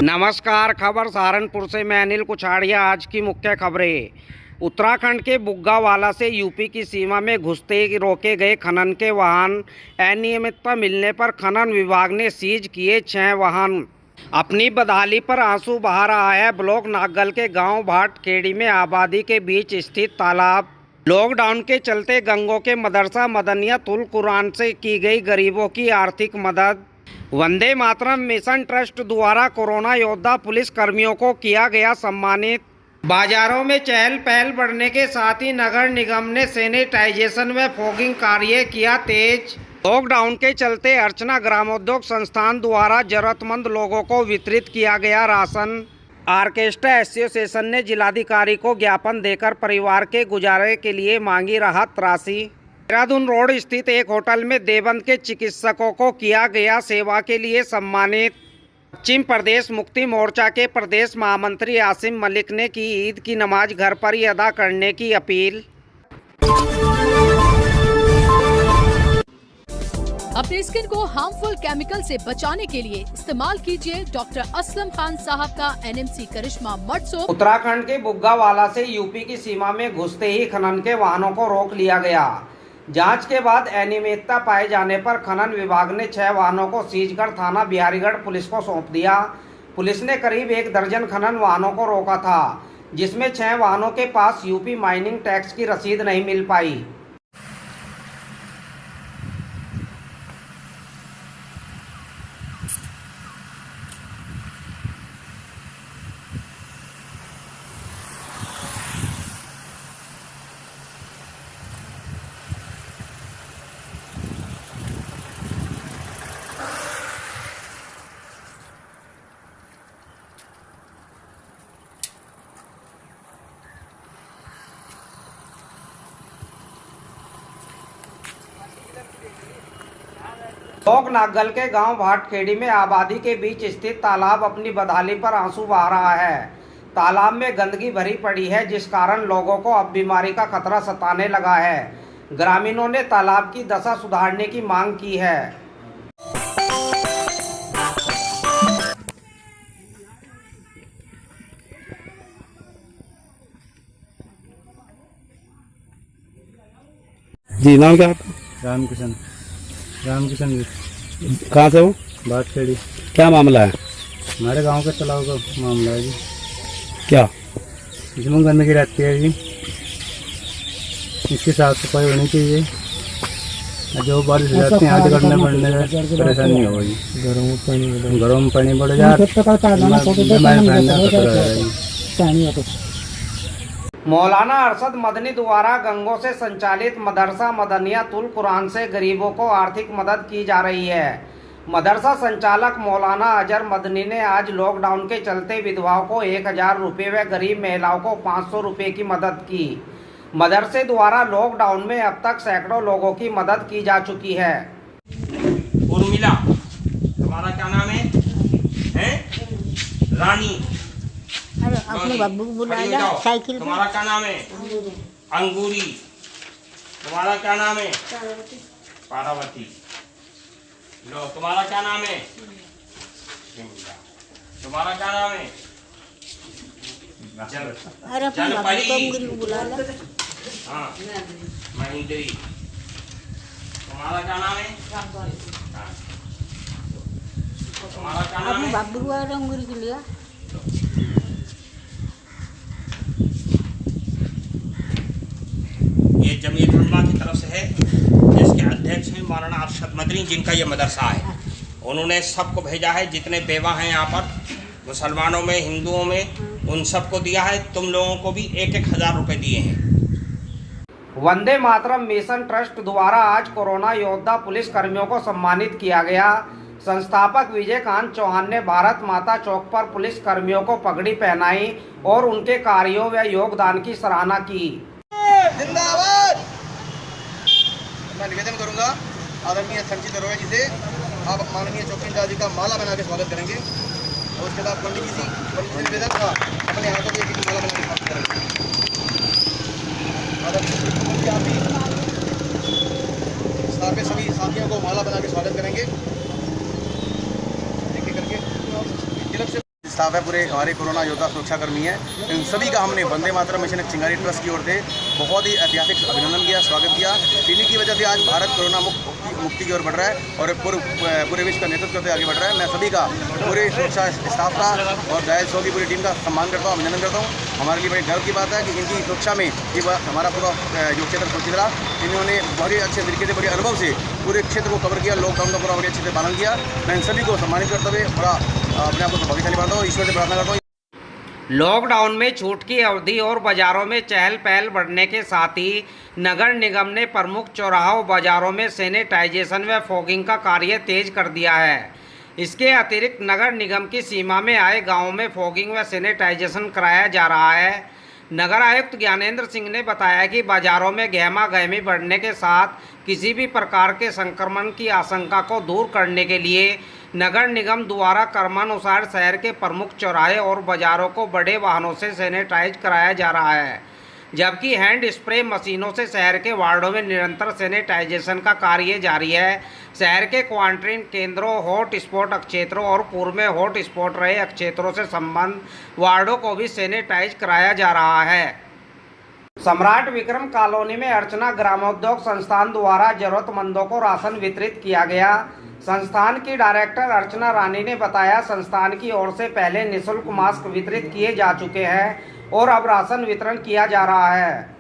नमस्कार। खबर सहारनपुर से मैं अनिल कुछाड़िया। आज की मुख्य खबरें। उत्तराखंड के बुग्गावाला से यूपी की सीमा में घुसते ही रोके गए खनन के वाहन। अनियमितता मिलने पर खनन विभाग ने सीज किए 6 वाहन। अपनी बदहाली पर आंसू बहा रहा है ब्लॉक नागल के गांव भाटखेड़ी में आबादी के बीच स्थित तालाब। लॉकडाउन के चलते गंगों के मदरसा मदनिया तुल कुरान से की गई गरीबों की आर्थिक मदद। वंदे मातरम मिशन ट्रस्ट द्वारा कोरोना योद्धा पुलिस कर्मियों को किया गया सम्मानित। बाजारों में चहल पहल बढ़ने के साथ ही नगर निगम ने सैनिटाइजेशन व फॉगिंग कार्य किया तेज। लॉकडाउन के चलते अर्चना ग्रामोद्योग संस्थान द्वारा जरूरतमंद लोगों को वितरित किया गया राशन। ऑर्केस्ट्रा एसोसिएशन ने जिलाधिकारी को ज्ञापन देकर परिवार के गुजारे के लिए मांगी राहत राशि। देहरादून रोड स्थित एक होटल में देवबंद के चिकित्सकों को किया गया सेवा के लिए सम्मानित। पश्चिम प्रदेश मुक्ति मोर्चा के प्रदेश महामंत्री आसिम मलिक ने की ईद की नमाज घर पर ही अदा करने की अपील। अपनी स्किन को हार्मफुल केमिकल से बचाने के लिए इस्तेमाल कीजिए डॉक्टर असलम खान साहब का एनएमसी करिश्मा मड सोप। उत्तराखंड के बुग्गावाला से यूपी की सीमा में घुसते ही खनन के वाहनों को रोक लिया गया। जांच के बाद अनियमितता पाए जाने पर खनन विभाग ने 6 वाहनों को सीज कर थाना बिहारीगढ़ पुलिस को सौंप दिया। पुलिस ने करीब 1 दर्जन खनन वाहनों को रोका था, जिसमें 6 वाहनों के पास यूपी माइनिंग टैक्स की रसीद नहीं मिल पाई। लोक नागल के गांव भाटखेड़ी में आबादी के बीच स्थित तालाब अपनी बदहाली पर आंसू बहा रहा है। तालाब में गंदगी भरी पड़ी है, जिस कारण लोगों को अब बीमारी का खतरा सताने लगा है। ग्रामीणों ने तालाब की दशा सुधारने की मांग की है। जी, नाम क्या है? रामकिशन जी। कहाँ से हो? भाटखेड़ी। क्या मामला है? हमारे गांव के तालाब का मामला है जी। क्या? इसमें गंदगी रहती है जी, इसकी साफ सफाई होनी चाहिए। जो बारिश हो जाती है आज करने पड़ने में परेशानी हो गई। घरों में पानी बढ़ जाए। मौलाना अरशद मदनी द्वारा गंगों से संचालित मदरसा मदनिया तुल कुरान से गरीबों को आर्थिक मदद की जा रही है। मदरसा संचालक मौलाना अजहर मदनी ने आज लॉकडाउन के चलते विधवाओं को 1000 रुपये व गरीब महिलाओं को 500 रुपये की मदद की। मदरसे द्वारा लॉकडाउन में अब तक सैकड़ों लोगों की मदद की जा चुकी है। उर्मिला, तुम्हारा क्या नाम है? रानी। अपने बाबू को बुलाया साइकिल। तुम्हारा क्या नाम है? अंगूरी। तुम्हारा क्या नाम है? पार्वती। लो, तुम्हारा क्या नाम है? तुम्हारा क्या नाम है? अरे अपने बाबू को बुलाया। हाँ, महेंद्री। तुम्हारा क्या नाम है? तुम्हारा क्या नाम अपने है? बाबू को अंगूरी के लिया। ये जमीयत उलमा की तरफ से है, जिसके अध्यक्ष हैं मौलाना अरशद मदनी, जिनका ये मदरसा है। उन्होंने सबको भेजा है, जितने बेवा हैं यहाँ पर, मुसलमानों में, हिंदुओं में, उन सबको दिया है। तुम लोगों को भी 1-1 हज़ार रुपये दिए हैं। वंदे मातरम मिशन ट्रस्ट द्वारा आज कोरोना योद्धा पुलिस कर्मियों को सम्मानित किया गया। संस्थापक विजयकांत चौहान ने भारत माता चौक पर पुलिस कर्मियों को पगड़ी पहनाई और उनके कार्यों व योगदान की सराहना की। जिंदाबाद। मैं निवेदन करूंगा आदरणीय संचित अरोड़ा जी से, आप माननीय चौकीदार जी का माला बना के स्वागत करेंगे और उसके बाद पंडित जी से निवेदन था अपने हाथों में माला बना के स्वागत करेंगे। आदरणीय आप भी सभी साथियों को माला बना के स्वागत स्टाफ है, पूरे हमारे कोरोना योद्धा सुरक्षाकर्मी हैं, इन सभी का हमने वंदे मातरम मिशन चिंगारी ट्रस्ट की ओर से बहुत ही ऐतिहासिक अभिनंदन किया, स्वागत किया। इन्हीं की वजह से आज भारत कोरोना मुक्ति की ओर बढ़ रहा है और पूरे विश्व का नेतृत्व करते आगे बढ़ रहा है। मैं सभी का, पूरे सुरक्षा स्टाफ का और डायल 100 की पूरी टीम का सम्मान करता हूँ, अभिनंदन करता हूँ। हमारे लिए बड़ी गर्व की बात है कि इनकी सुरक्षा में ये हमारा पूरा जो क्षेत्र सुरक्षित रहा। इन्होंने बहुत ही अच्छे तरीके से, बड़े अनुभव से पूरे क्षेत्र को कवर किया, लॉकडाउन का पूरा बड़े अच्छे से पालन किया। मैं इन सभी को सम्मानित करते हुए बड़ा अपने आप को भाग्यशाली मानता हूँ, ईश्वर से प्रार्थना करता हूँ। लॉकडाउन में छूट की अवधि और बाजारों में चहल पहल बढ़ने के साथ ही नगर निगम ने प्रमुख चौराहों बाजारों में सैनिटाइजेशन व फॉगिंग का कार्य तेज कर दिया है। इसके अतिरिक्त नगर निगम की सीमा में आए गांवों में फॉगिंग व सैनिटाइजेशन कराया जा रहा है। नगर आयुक्त ज्ञानेंद्र सिंह ने बताया कि बाजारों में गहमा गहमी बढ़ने के साथ किसी भी प्रकार के संक्रमण की आशंका को दूर करने के लिए नगर निगम द्वारा क्रमानुसार शहर के प्रमुख चौराहे और बाजारों को बड़े वाहनों से सैनिटाइज कराया जा रहा है, जबकि हैंड स्प्रे मशीनों से शहर के वार्डों में निरंतर सैनिटाइजेशन का कार्य जारी है। शहर के क्वारंटीन केंद्रों, हॉट स्पॉट क्षेत्रों और पूर्व में हॉट स्पॉट रहे क्षेत्रों से संबंध वार्डों को भी सैनिटाइज कराया जा रहा है। सम्राट विक्रम कॉलोनी में अर्चना ग्रामोद्योग संस्थान द्वारा जरूरतमंदों को राशन वितरित किया गया। संस्थान की डायरेक्टर अर्चना रानी ने बताया, संस्थान की ओर से पहले निःशुल्क मास्क वितरित किए जा चुके हैं और अब राशन वितरण किया जा रहा है।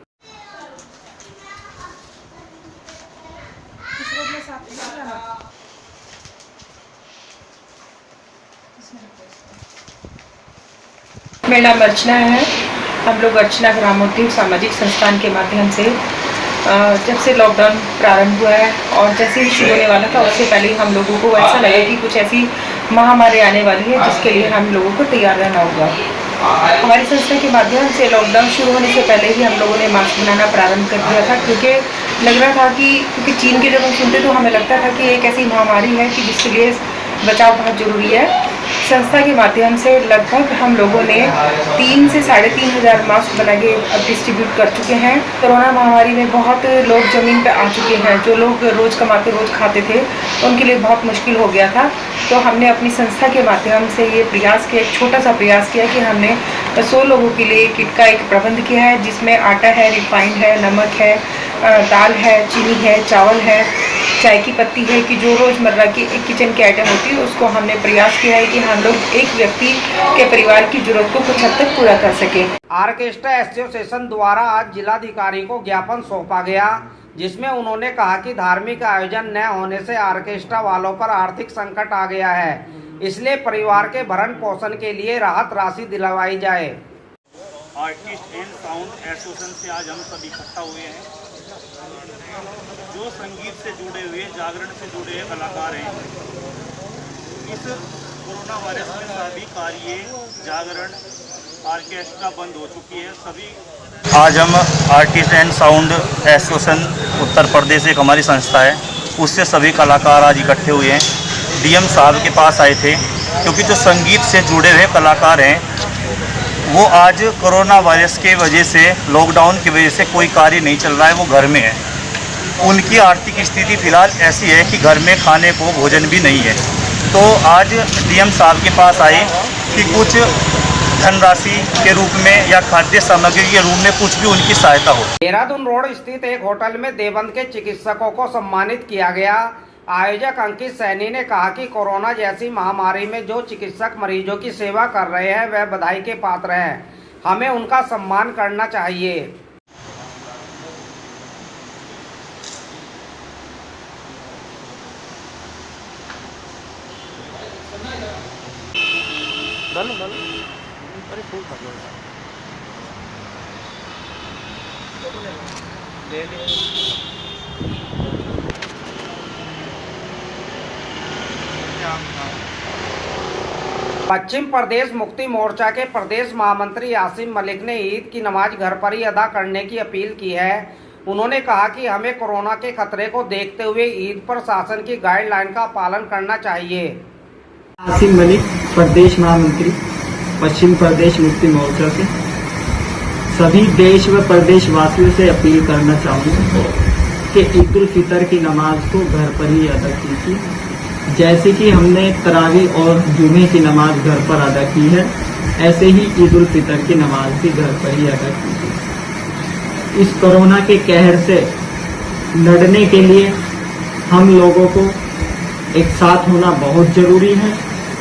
मेरा नाम अर्चना है। हम लोग अर्चना ग्रामोद्योग सामाजिक संस्थान के माध्यम से जब से लॉकडाउन प्रारंभ हुआ है और जैसे ही शुरू होने वाला था उससे पहले हम लोगों को ऐसा लगा कि कुछ ऐसी महामारी आने वाली है जिसके लिए हम लोगों को तैयार रहना होगा। हमारी संस्था के माध्यम से लॉकडाउन शुरू होने से पहले ही हम लोगों ने मास्क बनाना प्रारंभ कर दिया था, क्योंकि लग रहा था कि क्योंकि चीन के जब हम सुनते तो हमें लगता था कि एक ऐसी महामारी है कि जिसके लिए बचाव बहुत ज़रूरी है। संस्था के माध्यम से लगभग हम लोगों ने 3 से 3,500 मास्क बना के अब डिस्ट्रीब्यूट कर चुके हैं। कोरोना महामारी में बहुत लोग ज़मीन पे आ चुके हैं, जो लोग रोज़ कमाते रोज़ खाते थे उनके लिए बहुत मुश्किल हो गया था। तो हमने अपनी संस्था के माध्यम से ये प्रयास किया, एक छोटा सा प्रयास किया कि हमने 100 लोगों के लिए किट का एक प्रबंध किया है, जिसमें आटा है, रिफाइंड है, नमक है, दाल है, चीनी है, चावल है, चाय की पत्ती है, कि जो रोज़मर्रा की एक किचन की आइटम होती है उसको हमने प्रयास किया है कि हम लोग एक व्यक्ति के परिवार की जरूरत को कुछ हद तक पूरा कर सकें। ऑर्केस्ट्रा एसोसिएशन द्वारा आज जिलाधिकारी को ज्ञापन सौंपा गया, जिसमें उन्होंने कहा कि धार्मिक आयोजन न होने से ऑर्केस्ट्रा वालों पर आर्थिक संकट आ गया है, इसलिए परिवार के भरण पोषण के लिए राहत राशि दिलवाई जाए। आर्टिस्ट एंड साउंड एसोसिएशन से आज हम सब इकट्ठा हुए हैं। जो संगीत से जुड़े हुए, जागरण से जुड़े हुए कलाकार हैं, इस कोरोना वायरस में सभी कार्य, जागरण, ऑर्केस्ट्रा बंद हो चुकी है। सभी आज हम artist and sound association Uttar Pradesh एक हमारी संस्था है, उससे सभी कलाकार आज इकट्ठे हुए हैं। डीएम साहब के पास आए थे, क्योंकि जो संगीत से जुड़े हुए कलाकार हैं वो आज कोरोना वायरस के वजह से, लॉकडाउन की वजह से कोई कार्य नहीं चल रहा है, वो घर में है। उनकी आर्थिक स्थिति फ़िलहाल ऐसी है कि घर में खाने को भोजन भी नहीं है। तो आज डीएम साहब के पास आए कि कुछ धनराशि के रूप में या खाद्य सामग्री के रूप में कुछ भी उनकी सहायता हो। देहरादून रोड स्थित एक होटल में देवबंद के चिकित्सकों को सम्मानित किया गया। आयोजक अंकित सैनी ने कहा कि कोरोना जैसी महामारी में जो चिकित्सक मरीजों की सेवा कर रहे हैं वह बधाई के पात्र हैं, हमें उनका सम्मान करना चाहिए। पश्चिम प्रदेश मुक्ति मोर्चा के प्रदेश महामंत्री आसिम मलिक ने ईद की नमाज घर पर ही अदा करने की अपील की है। उन्होंने कहा कि हमें कोरोना के खतरे को देखते हुए ईद पर शासन की गाइडलाइन का पालन करना चाहिए। आसिम मलिक, प्रदेश महामंत्री पश्चिम प्रदेश मुक्ति मोर्चा से सभी देश व प्रदेश वासियों से अपील करना चाहूँगा कि ईद उल फितर की नमाज को घर पर ही अदा कीजिए। जैसे कि हमने तरावी और जुमे की नमाज घर पर अदा की है, ऐसे ही ईद उल फितर की नमाज भी घर पर ही अदा की है। इस कोरोना के कहर से लड़ने के लिए हम लोगों को एक साथ होना बहुत जरूरी है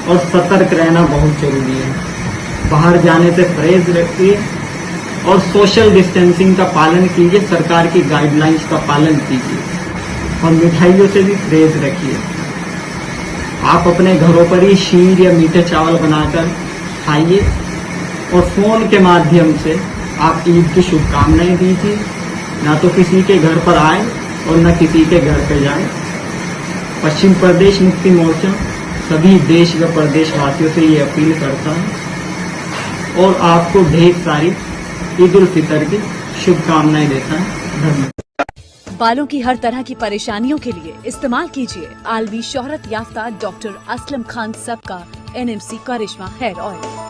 और सतर्क रहना बहुत जरूरी है। बाहर जाने से परहेज रखिए और सोशल डिस्टेंसिंग का पालन कीजिए, सरकार की गाइडलाइंस का पालन कीजिए और मिठाइयों से भी परहेज रखिए। आप अपने घरों पर ही शीर या मीठे चावल बनाकर खाइए और फोन के माध्यम से आप ईद की शुभकामनाएं दीजिए। ना तो किसी के घर पर आए और न किसी के घर पे जाए। पश्चिम प्रदेश मुक्ति मोर्चा सभी देश व प्रदेश वासियों से ये अपील करता है और आपको ढेर सारी ईद उल फितर की शुभकामनाएं देता है। धन्यवाद। बालों की हर तरह की परेशानियों के लिए इस्तेमाल कीजिए आलवी शोहरत याफ्ता डॉक्टर असलम खान साहब का NMC करिश्मा हेयर ऑयल।